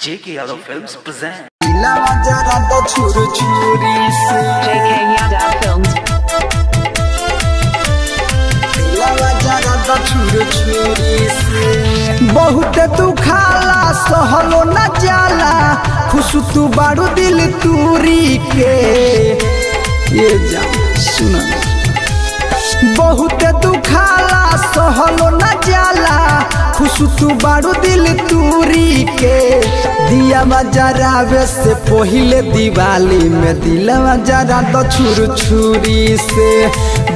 JK Yadav Films present. JK Yadav Films. बहुत तू खाला सहलो न जाला खुश तू बारू दिल तूरी के ये जा सुना बहुत तू खाला सहलो न जाला खुश तू बारू दिल तूरी के दिया जरावे से पहले दिवाली में दिलवा जरा तो छुरी से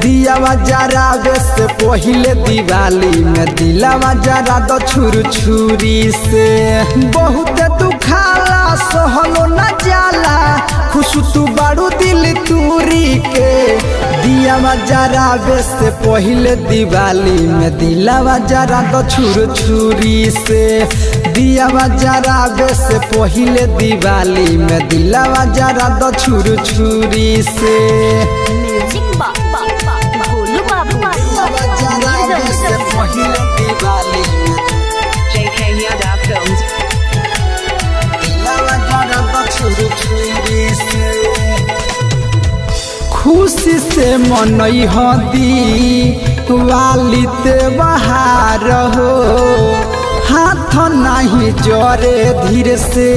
दिया जरावे से पहले दिवाली में दिलवा जरा तो छुरी से बहुत तू खाला सहलो न जाला खुश तू बारू दिल तूरी के दिया जरावे से पहले दिवाली में दिलवा जरा तो छुरी से दिया जरावे से पहले दिवाली में दिलवा जरा तो छुरी से JK Yadav Films. खुशी से मनई हदी वाली ते बहार हो हाथ नहीं जरे धीरे से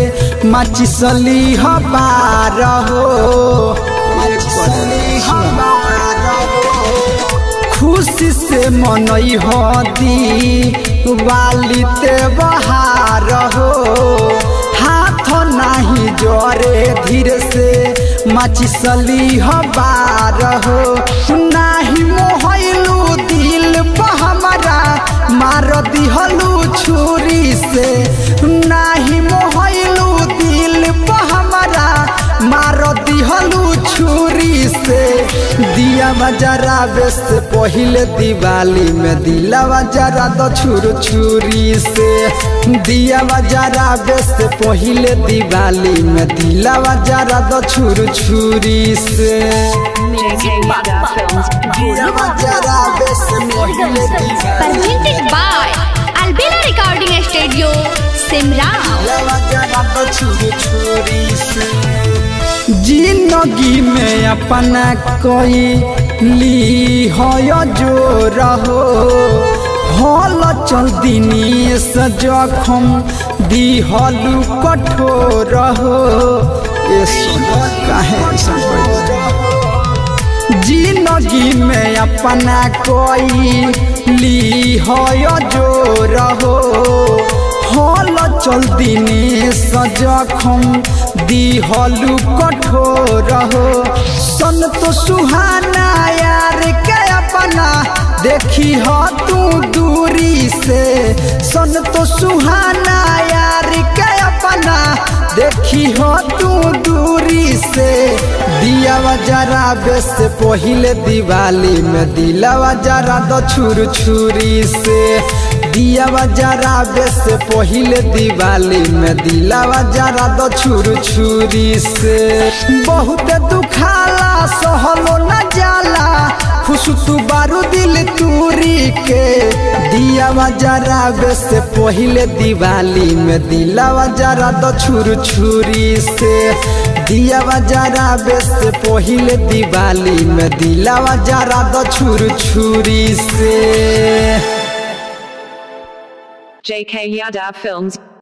माचिसली हबार हो खुशी से मनई हदी वाली ते बहार हो हाथ नहीं जरे धीरे से माचिसली हबार हो नाही मोहलू दिल पर हमारा मार दिहलू छुरी से नाही मोहलू दिल पर हमारा मार दिहलू छुरी से दिया जरावे से पहले दिवाली में दिलवा जरा तो छुरी से दिया जरावे से पहले दिवाली में दिलवा जरा तो छुरी से JK Yadav Films. Presented by Albela Recording Studio, Simra. जिंदगी में अपना कोई ली हो जो रहो हल चल दिनी से जखम दी हलू कठोर हो जिंदगी में अपना कोई ली हो जो रहो हल चल दिनी सजखम दी हलू कठोर हो सन तो सुहाना यार के अपना देखी हो तू दूरी से सन तो सुहाना यार के अपना देखी हो तू दूरी से दिया जरावे से पहले दिवाली में दिलवा जरा तो छुरी से दिया जरावे से पहले दिवाली में दिलवा जरा तो छुरी से बहुत दुखाला सहलो न जाला खुश तू बारू दिल तूरी के दिया जरावे से पहले दिवाली में दिलवा जरा तो छुरी से दिया जरावे से पहले दिवाली में दिलवा जरा तो छुरी से JK Yadav Films.